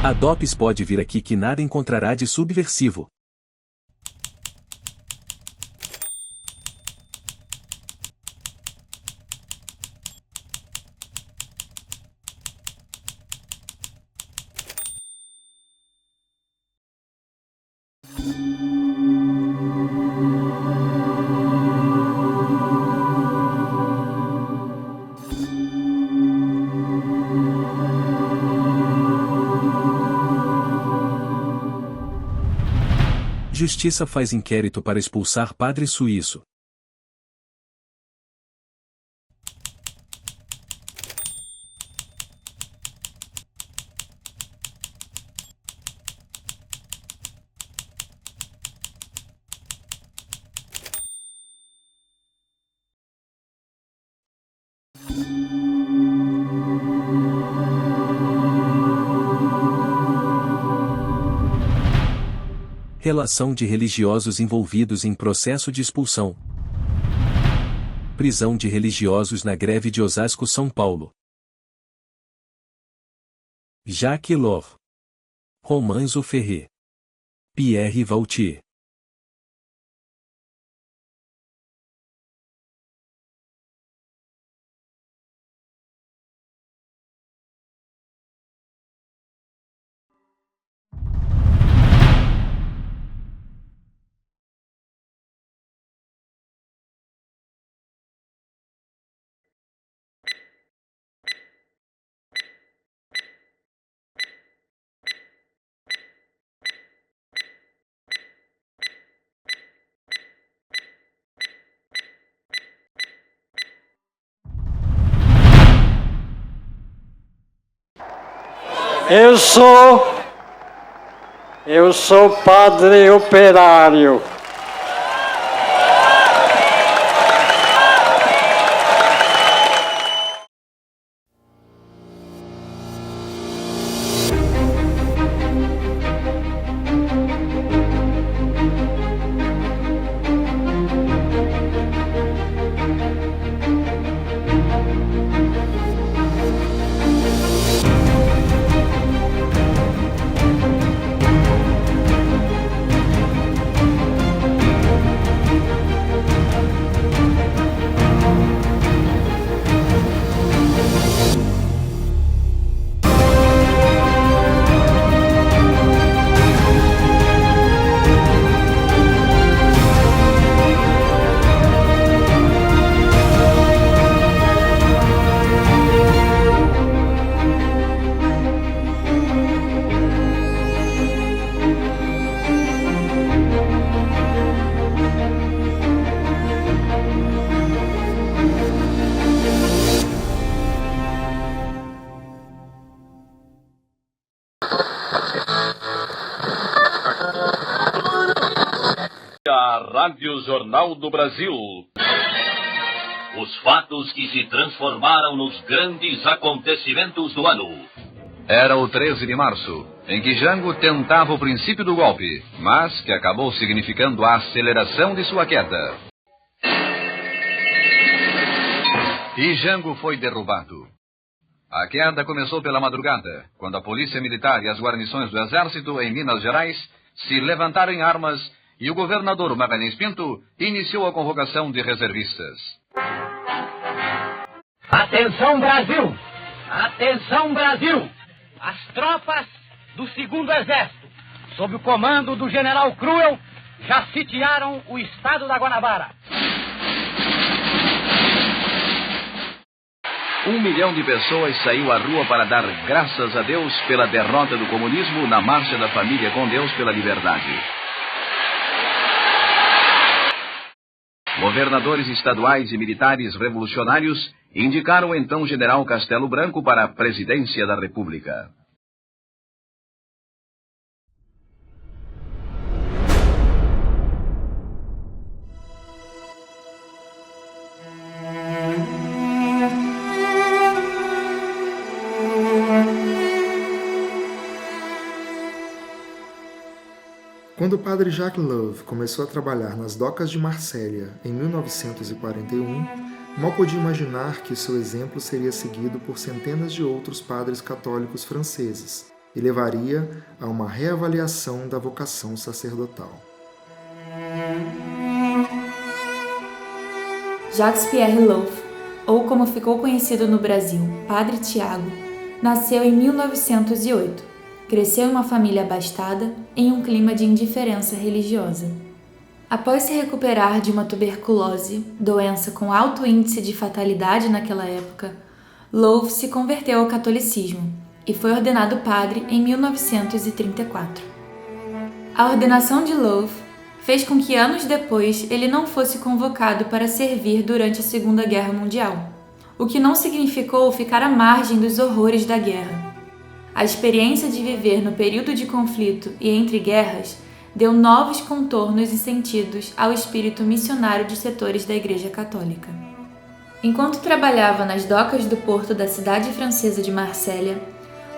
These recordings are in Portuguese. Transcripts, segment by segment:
A DOPS pode vir aqui que nada encontrará de subversivo. Justiça faz inquérito para expulsar padre suíço. Relação de religiosos envolvidos em processo de expulsão. Prisão de religiosos na greve de Osasco, São Paulo. Jacques Lor. Romanzo Ferré. Pierre Vautier. Eu sou padre operário. A Rádio Jornal do Brasil. Os fatos que se transformaram nos grandes acontecimentos do ano. Era o 13 de março, em que Jango tentava o princípio do golpe, mas que acabou significando a aceleração de sua queda. E Jango foi derrubado. A queda começou pela madrugada, quando a polícia militar e as guarnições do exército em Minas Gerais se levantaram em armas e o governador Magalhães Pinto iniciou a convocação de reservistas. Atenção, Brasil! Atenção, Brasil! As tropas do 2º Exército, sob o comando do general Cruel, já sitiaram o estado da Guanabara. 1 milhão de pessoas saiu à rua para dar graças a Deus pela derrota do comunismo na Marcha da Família com Deus pela Liberdade. Governadores estaduais e militares revolucionários indicaram então o general Castelo Branco para a presidência da República. Quando o padre Jacques Love começou a trabalhar nas docas de Marsella em 1941, mal podia imaginar que seu exemplo seria seguido por centenas de outros padres católicos franceses. e levaria a uma reavaliação da vocação sacerdotal. Jacques-Pierre Loaf, ou como ficou conhecido no Brasil, Padre Tiago, nasceu em 1908. Cresceu em uma família abastada, em um clima de indiferença religiosa. Após se recuperar de uma tuberculose, doença com alto índice de fatalidade naquela época, Loaf se converteu ao catolicismo e foi ordenado padre em 1934. A ordenação de Loaf fez com que anos depois ele não fosse convocado para servir durante a Segunda Guerra Mundial, o que não significou ficar à margem dos horrores da guerra. A experiência de viver no período de conflito e entre guerras deu novos contornos e sentidos ao espírito missionário de setores da Igreja Católica. Enquanto trabalhava nas docas do porto da cidade francesa de Marsella,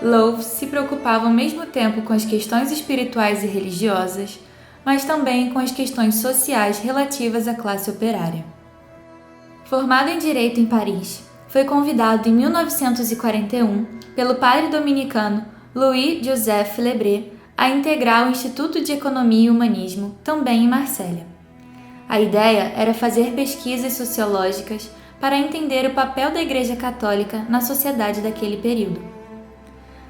Loaf se preocupava ao mesmo tempo com as questões espirituais e religiosas, mas também com as questões sociais relativas à classe operária. Formado em Direito em Paris, foi convidado em 1941 pelo padre dominicano Louis-Joseph Lebré a integrar o Instituto de Economia e Humanismo, também em Marsella. A ideia era fazer pesquisas sociológicas para entender o papel da Igreja Católica na sociedade daquele período.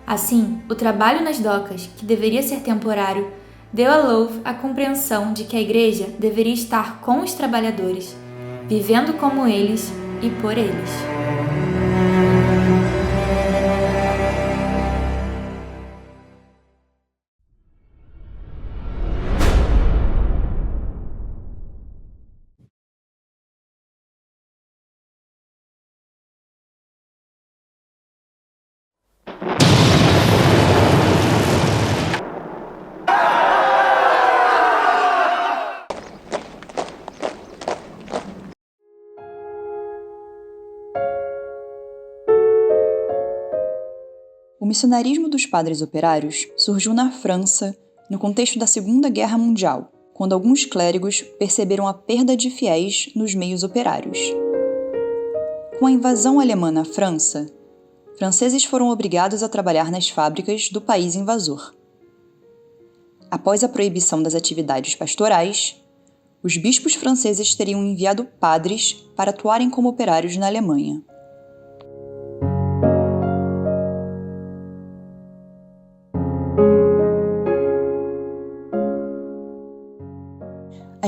Assim, o trabalho nas docas, que deveria ser temporário, deu a Loaf a compreensão de que a Igreja deveria estar com os trabalhadores, vivendo como eles e por eles. O missionarismo dos padres operários surgiu na França no contexto da Segunda Guerra Mundial, quando alguns clérigos perceberam a perda de fiéis nos meios operários. Com a invasão alemã na França, franceses foram obrigados a trabalhar nas fábricas do país invasor. Após a proibição das atividades pastorais, os bispos franceses teriam enviado padres para atuarem como operários na Alemanha.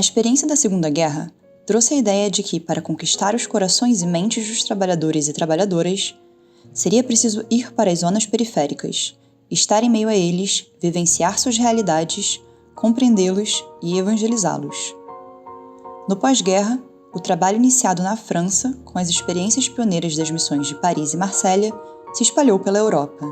A experiência da Segunda Guerra trouxe a ideia de que, para conquistar os corações e mentes dos trabalhadores e trabalhadoras, seria preciso ir para as zonas periféricas, estar em meio a eles, vivenciar suas realidades, compreendê-los e evangelizá-los. No pós-guerra, o trabalho iniciado na França, com as experiências pioneiras das missões de Paris e Marsella, se espalhou pela Europa.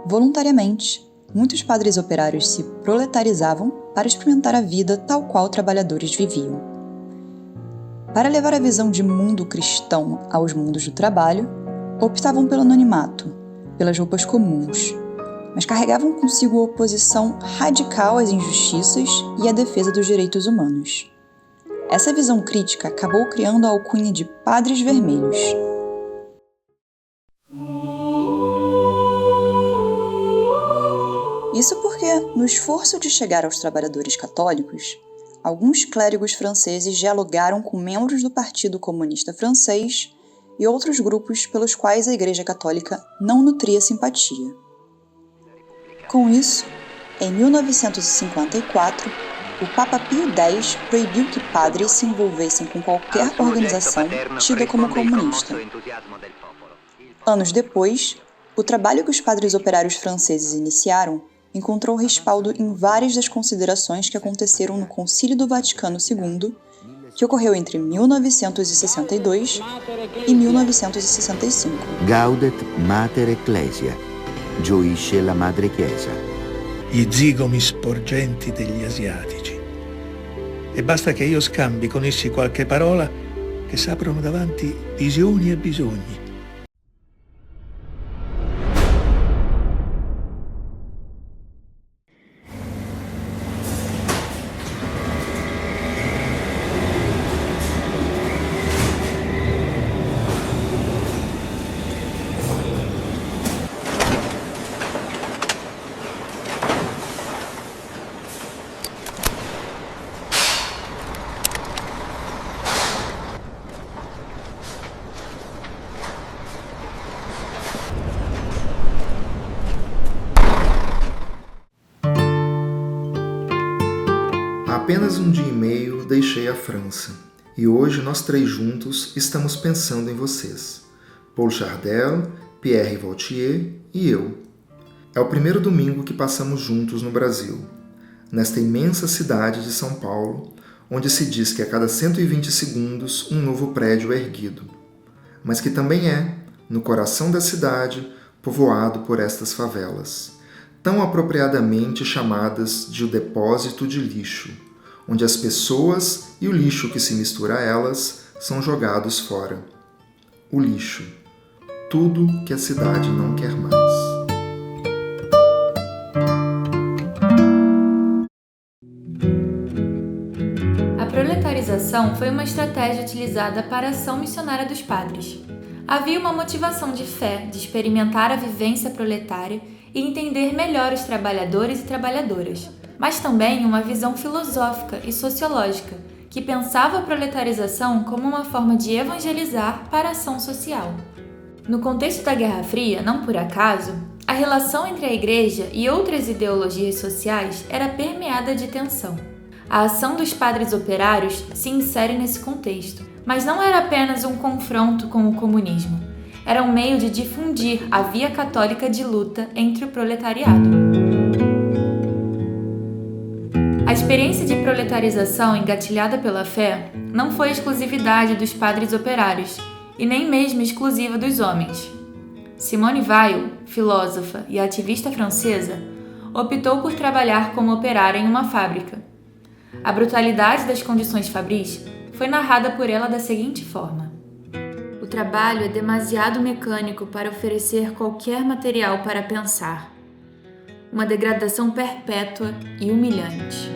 Voluntariamente, muitos padres operários se proletarizavam para experimentar a vida tal qual trabalhadores viviam. Para levar a visão de mundo cristão aos mundos do trabalho, optavam pelo anonimato, pelas roupas comuns, mas carregavam consigo a oposição radical às injustiças e a defesa dos direitos humanos. Essa visão crítica acabou criando a alcunha de Padres Vermelhos. Isso porque, no esforço de chegar aos trabalhadores católicos, alguns clérigos franceses dialogaram com membros do Partido Comunista Francês e outros grupos pelos quais a Igreja Católica não nutria simpatia. Com isso, em 1954, o Papa Pio X proibiu que padres se envolvessem com qualquer organização tida como comunista. Anos depois, o trabalho que os padres operários franceses iniciaram encontrou respaldo em várias das considerações que aconteceram no Concílio do Vaticano II, que ocorreu entre 1962 e 1965. Gaudet Mater Ecclesia, gioisce la Madre Chiesa. Gli zigomi sporgenti degli asiatici. E basta che io scambi con essi qualche parola che s'aprono davanti visioni e bisogni. apenas um dia e meio deixei a França, e hoje nós 3 juntos estamos pensando em vocês. Paul Chardel, Pierre Vautier e eu. É o primeiro domingo que passamos juntos no Brasil, nesta imensa cidade de São Paulo, onde se diz que a cada 120 segundos um novo prédio é erguido, mas que também é, no coração da cidade, povoado por estas favelas, tão apropriadamente chamadas de o depósito de lixo, onde as pessoas e o lixo que se mistura a elas são jogados fora. O lixo, tudo que a cidade não quer mais. A proletarização foi uma estratégia utilizada para a ação missionária dos padres. Havia uma motivação de fé, de experimentar a vivência proletária e entender melhor os trabalhadores e trabalhadoras, mas também uma visão filosófica e sociológica, que pensava a proletarização como uma forma de evangelizar para a ação social. No contexto da Guerra Fria, não por acaso, a relação entre a Igreja e outras ideologias sociais era permeada de tensão. A ação dos padres operários se insere nesse contexto, mas não era apenas um confronto com o comunismo. Era um meio de difundir a via católica de luta entre o proletariado. A experiência de proletarização engatilhada pela fé não foi exclusividade dos padres operários e nem mesmo exclusiva dos homens. Simone Weil, filósofa e ativista francesa, optou por trabalhar como operária em uma fábrica. A brutalidade das condições fabris foi narrada por ela da seguinte forma: o trabalho é demasiado mecânico para oferecer qualquer material para pensar. Uma degradação perpétua e humilhante.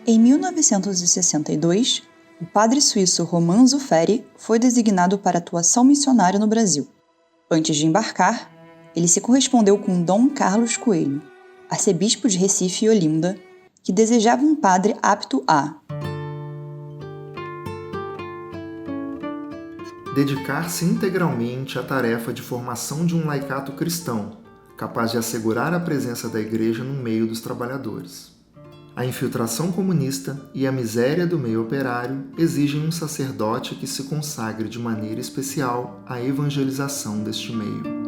Em 1962, o padre suíço Romain Zuferi foi designado para atuação missionária no Brasil. Antes de embarcar, ele se correspondeu com Dom Carlos Coelho, arcebispo de Recife e Olinda, que desejava um padre apto a dedicar-se integralmente à tarefa de formação de um laicato cristão, capaz de assegurar a presença da Igreja no meio dos trabalhadores. A infiltração comunista e a miséria do meio operário exigem um sacerdote que se consagre de maneira especial à evangelização deste meio.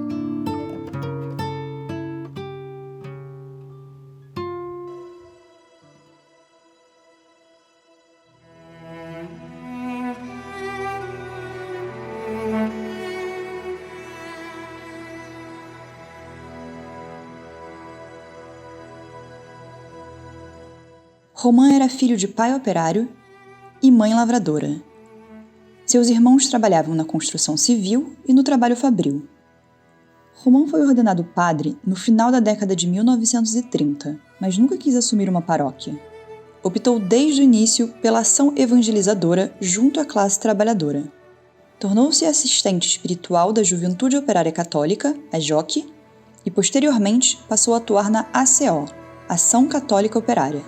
Romain era filho de pai operário e mãe lavradora. Seus irmãos trabalhavam na construção civil e no trabalho fabril. Romain foi ordenado padre no final da década de 1930, mas nunca quis assumir uma paróquia. Optou desde o início pela ação evangelizadora junto à classe trabalhadora. Tornou-se assistente espiritual da Juventude Operária Católica, a JOC, e posteriormente passou a atuar na ACO, Ação Católica Operária.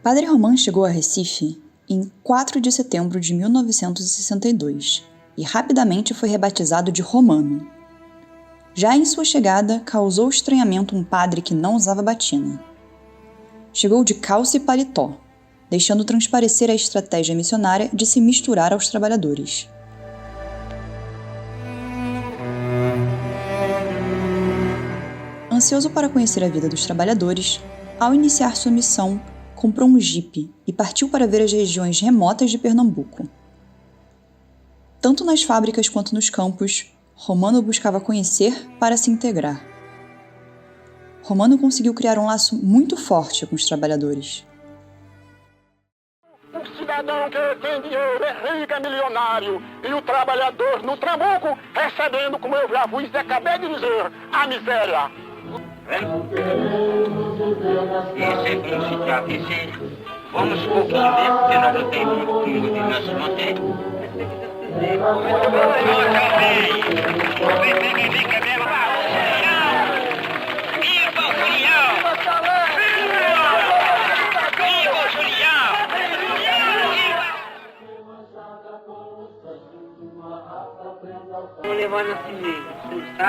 Padre Romain chegou a Recife em 4 de setembro de 1962 e rapidamente foi rebatizado de Romano. Já em sua chegada, causou estranhamento um padre que não usava batina. Chegou de calça e paletó, deixando transparecer a estratégia missionária de se misturar aos trabalhadores. Ansioso para conhecer a vida dos trabalhadores, ao iniciar sua missão, comprou um jipe e partiu para ver as regiões remotas de Pernambuco. Tanto nas fábricas quanto nos campos, Romano buscava conhecer para se integrar. Romano conseguiu criar um laço muito forte com os trabalhadores. O cidadão que tem dinheiro é rico, é milionário, e o trabalhador no trambuco recebendo, como eu já vos acabei de dizer, a miséria. Vamos um pouquinho mesmo, porque nós não temos muito de nós se manter. Vem,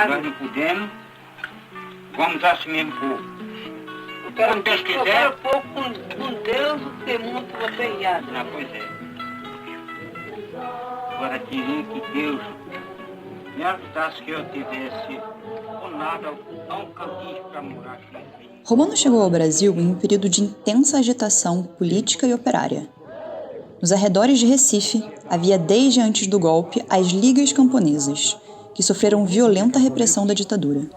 nós não podemos, vamos usar esse mesmo fogo. Quando Deus quiser. Eu pouco com Deus, tem muito batalhado. Ah, pois é. Agora queria que Deus me ajudasse que eu tivesse ou nada, um caminho para morar aqui. Romano chegou ao Brasil em um período de intensa agitação política e operária. Nos arredores de Recife, havia desde antes do golpe as Ligas Camponesas, que sofreram violenta repressão da ditadura.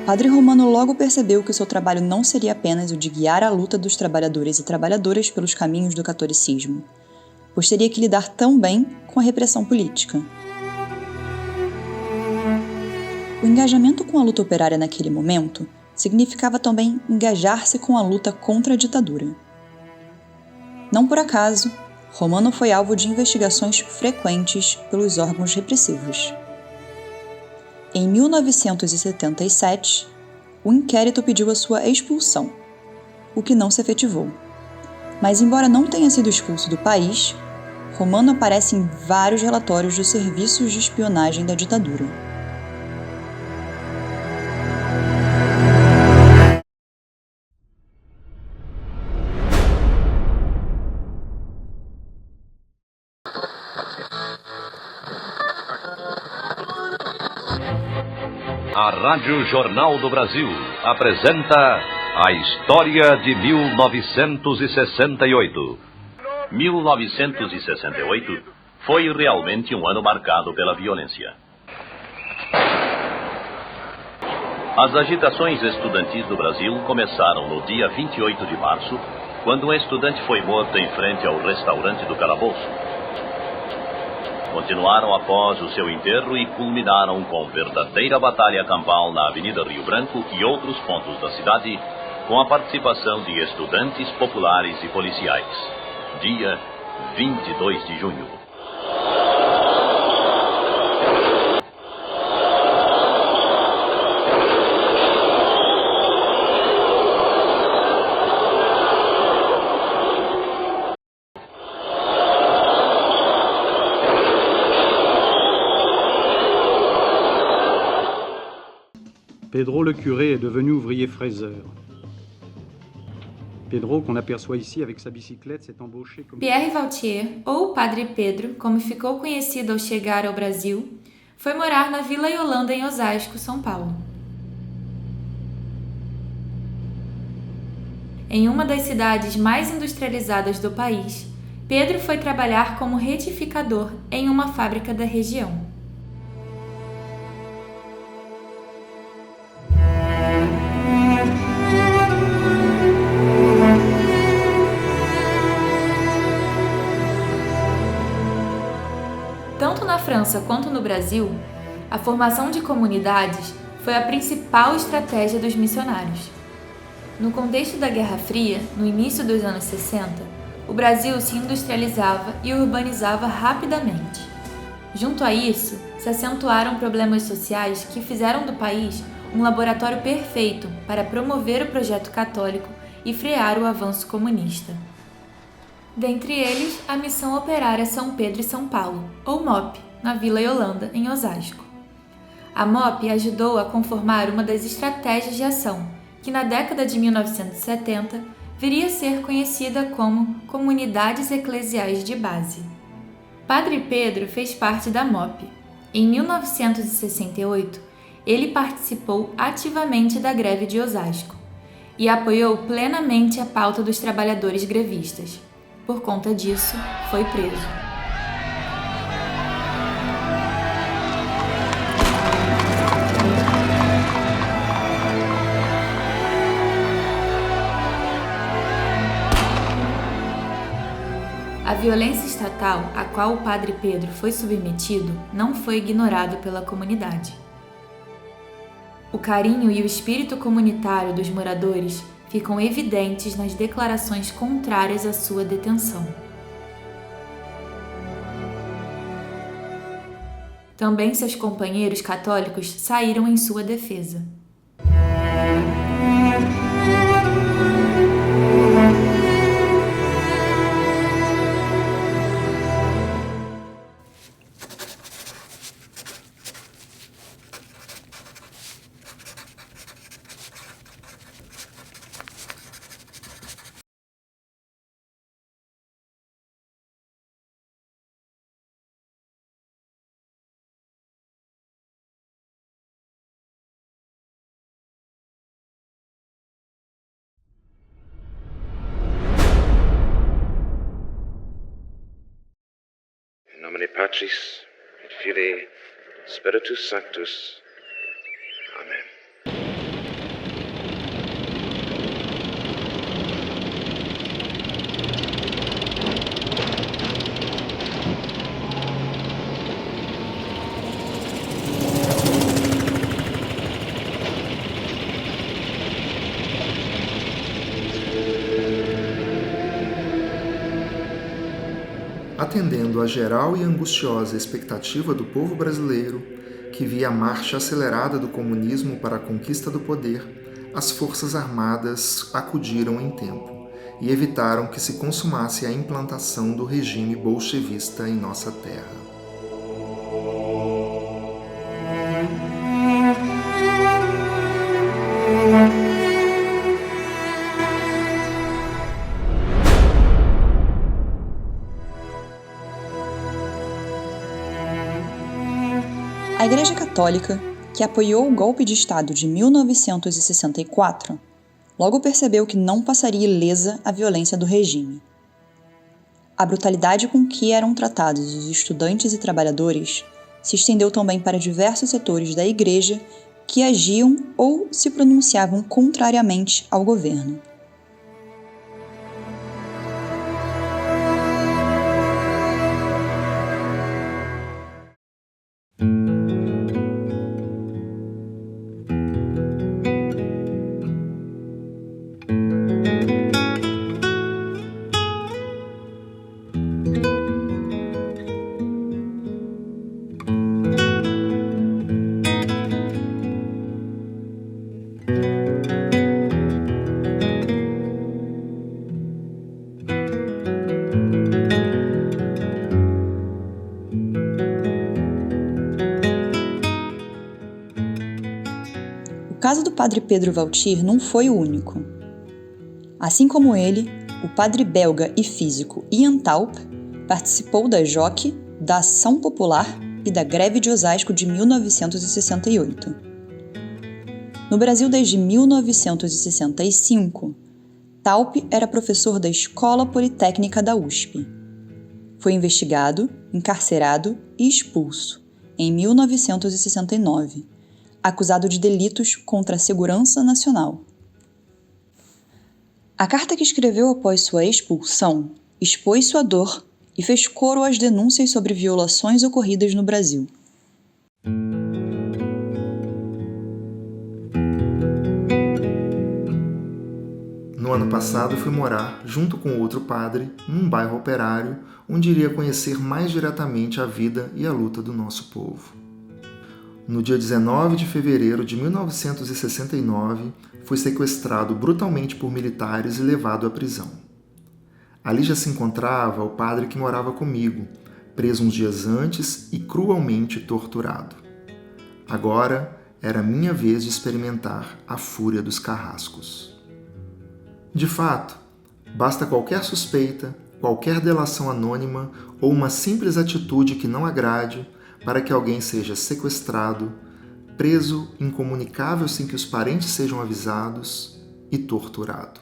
Padre Romano logo percebeu que o seu trabalho não seria apenas o de guiar a luta dos trabalhadores e trabalhadoras pelos caminhos do catolicismo, pois teria que lidar também com a repressão política. O engajamento com a luta operária naquele momento significava também engajar-se com a luta contra a ditadura. Não por acaso, Romano foi alvo de investigações frequentes pelos órgãos repressivos. Em 1977, o inquérito pediu a sua expulsão, o que não se efetivou. Mas, embora não tenha sido expulso do país, Romano aparece em vários relatórios dos serviços de espionagem da ditadura. A Rádio Jornal do Brasil apresenta a história de 1968. 1968 foi realmente um ano marcado pela violência. As agitações estudantis do Brasil começaram no dia 28 de março, quando um estudante foi morto em frente ao restaurante do Calabouço. Continuaram após o seu enterro e culminaram com verdadeira batalha campal na Avenida Rio Branco e outros pontos da cidade, com a participação de estudantes populares e policiais. Dia 22 de junho. Pedro le curé est devenu ouvrier fraiseur. Pedro, qu'on aperçoit ici avec sa bicyclette, s'est embauché comme... Pierre Valtier, ou Padre Pedro, como ficou conhecido ao chegar ao Brasil, foi morar na Vila Yolanda, em Osasco, São Paulo. Em uma das cidades mais industrializadas do país, Pedro foi trabalhar como retificador em uma fábrica da região. Tanto na França quanto no Brasil, a formação de comunidades foi a principal estratégia dos missionários. No contexto da Guerra Fria, no início dos anos 60, o Brasil se industrializava e urbanizava rapidamente. Junto a isso, se acentuaram problemas sociais que fizeram do país um laboratório perfeito para promover o projeto católico e frear o avanço comunista. Dentre eles, a Missão Operária São Pedro e São Paulo, ou MOP, na Vila Yolanda, em Osasco. A MOP ajudou a conformar uma das estratégias de ação, que na década de 1970 viria a ser conhecida como Comunidades Eclesiais de Base. Padre Pedro fez parte da MOP. Em 1968, ele participou ativamente da greve de Osasco e apoiou plenamente a pauta dos trabalhadores grevistas. Por conta disso, foi preso. A violência estatal a qual o Padre Pedro foi submetido não foi ignorado pela comunidade. O carinho e o espírito comunitário dos moradores ficam evidentes nas declarações contrárias à sua detenção. Também seus companheiros católicos saíram em sua defesa. In nomine Patris, et Filii, Spiritus Sanctus. Amen. Atendendo à geral e angustiosa expectativa do povo brasileiro, que via a marcha acelerada do comunismo para a conquista do poder, as Forças Armadas acudiram em tempo e evitaram que se consumasse a implantação do regime bolchevista em nossa terra. A Igreja Católica, que apoiou o golpe de Estado de 1964, logo percebeu que não passaria ilesa a violência do regime. A brutalidade com que eram tratados os estudantes e trabalhadores se estendeu também para diversos setores da Igreja que agiam ou se pronunciavam contrariamente ao governo. O caso do padre Pedro Valtir não foi o único. Assim como ele, o padre belga e físico Ian Thaup participou da JOC, da Ação Popular e da Greve de Osasco de 1968. No Brasil desde 1965, Thaup era professor da Escola Politécnica da USP. Foi investigado, encarcerado e expulso em 1969. Acusado de delitos contra a segurança nacional. A carta que escreveu após sua expulsão expôs sua dor e fez coro às denúncias sobre violações ocorridas no Brasil. No ano passado fui morar, junto com outro padre, num bairro operário, onde iria conhecer mais diretamente a vida e a luta do nosso povo. No dia 19 de fevereiro de 1969, fui sequestrado brutalmente por militares e levado à prisão. Ali já se encontrava o padre que morava comigo, preso uns dias antes e cruelmente torturado. Agora era minha vez de experimentar a fúria dos carrascos. De fato, basta qualquer suspeita, qualquer delação anônima ou uma simples atitude que não agrade para que alguém seja sequestrado, preso incomunicável sem que os parentes sejam avisados e torturado.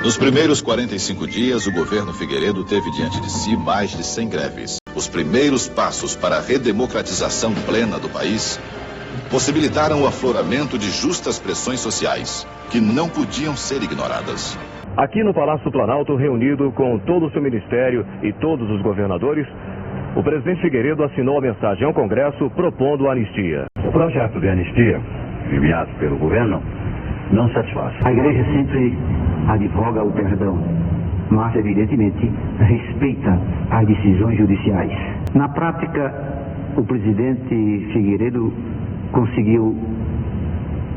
Nos primeiros 45 dias, o governo Figueiredo teve diante de si mais de 100 greves. Os primeiros passos para a redemocratização plena do país possibilitaram o afloramento de justas pressões sociais, que não podiam ser ignoradas. Aqui no Palácio Planalto, reunido com todo o seu ministério e todos os governadores, o presidente Figueiredo assinou a mensagem ao Congresso propondo a anistia. O projeto de anistia, enviado pelo governo, não satisfaz. A Igreja sempre advoga o perdão, mas evidentemente respeita as decisões judiciais. Na prática, o presidente Figueiredo conseguiu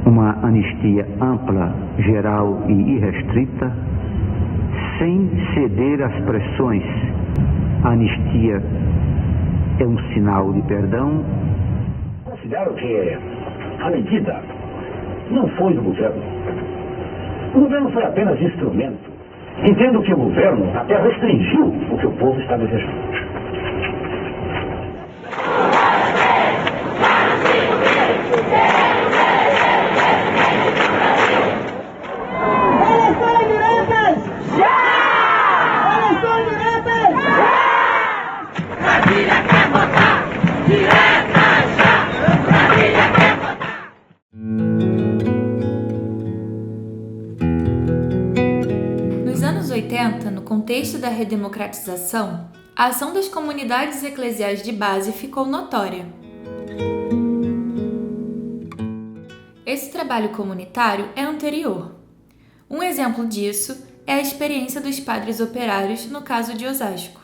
uma anistia ampla, geral e irrestrita, sem ceder às pressões. A anistia é um sinal de perdão. claro que a medida não foi do governo. O governo foi apenas instrumento. Entendo que o governo até restringiu o que o povo está desejando. Nos anos 80, no contexto da redemocratização, a ação das comunidades eclesiais de base ficou notória. Esse trabalho comunitário é anterior. Um exemplo disso é a experiência dos padres operários no caso de Osasco.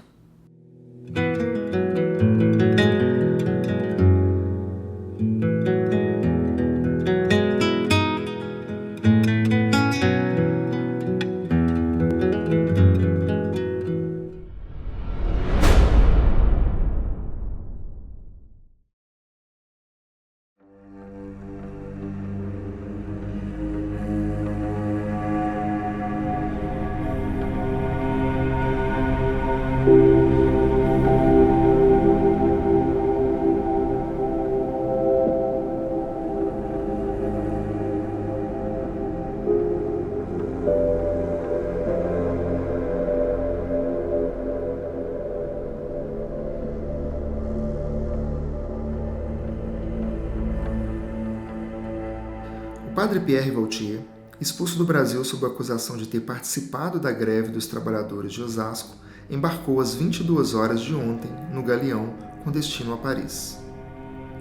O padre Pierre Vautier, expulso do Brasil sob a acusação de ter participado da greve dos trabalhadores de Osasco, embarcou às 22 horas de ontem no galeão com destino a Paris.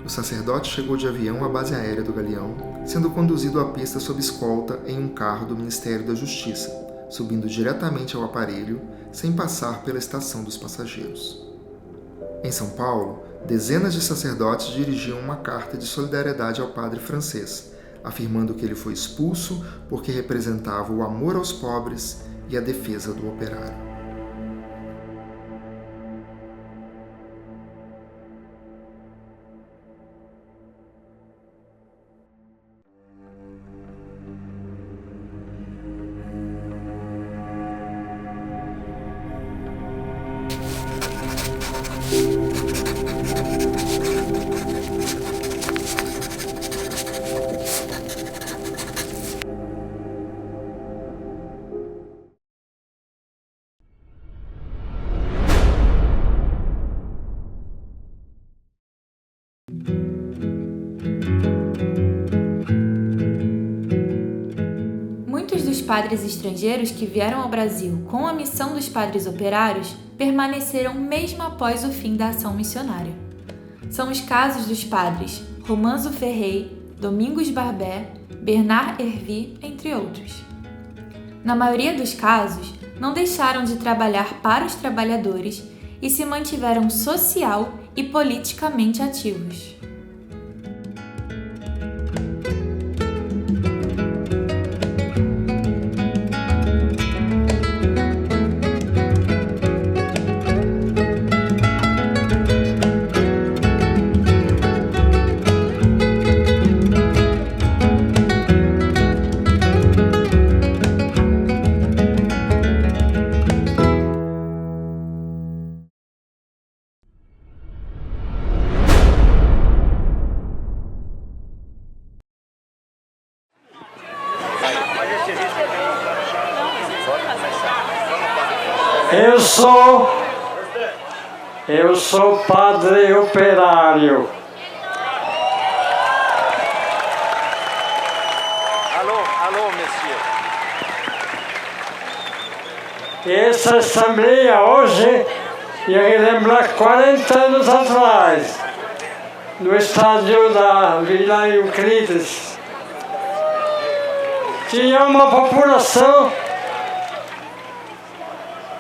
O sacerdote chegou de avião à base aérea do galeão, sendo conduzido à pista sob escolta em um carro do Ministério da Justiça, subindo diretamente ao aparelho, sem passar pela estação dos passageiros. Em São Paulo, dezenas de sacerdotes dirigiam uma carta de solidariedade ao padre francês, afirmando que ele foi expulso porque representava o amor aos pobres e a defesa do operário. Padres estrangeiros que vieram ao Brasil com a missão dos padres operários permaneceram mesmo após o fim da ação missionária. São os casos dos padres Romanzo Ferrey, Domingos Barbé, Bernard Hervy, entre outros. Na maioria dos casos, não deixaram de trabalhar para os trabalhadores e se mantiveram social e politicamente ativos. Eu sou padre operário. Alô, monsieur. Essa assembleia hoje ia relembrar 40 anos atrás, no estádio da Vila Euclides. Tinha uma população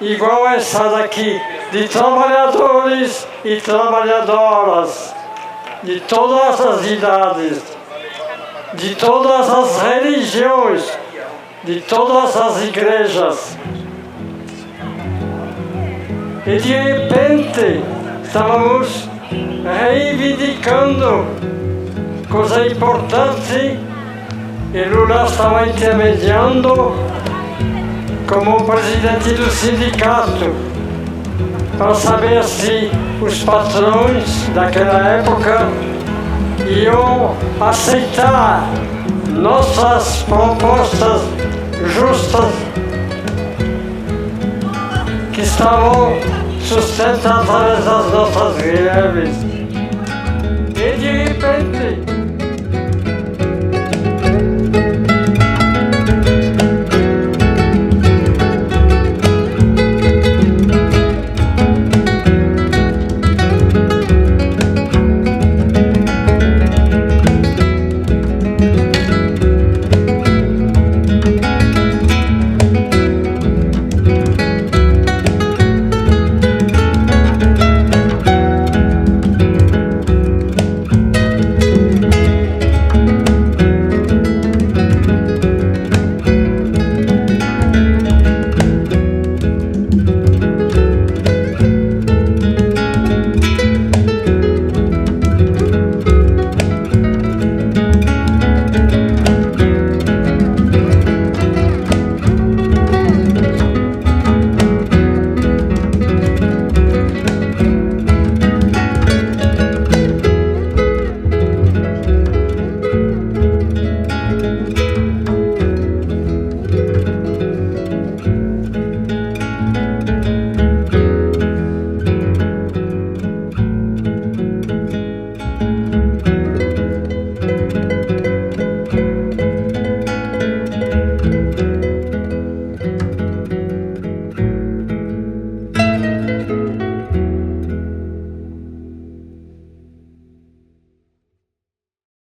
igual a essa daqui, de trabalhadores e trabalhadoras, de todas as idades, de todas as religiões, de todas as igrejas. E de repente estávamos reivindicando coisa importante, e Lula estava intermediando como presidente do sindicato para saber se os patrões daquela época iam aceitar nossas propostas justas que estavam sustentadas através das nossas greves. E de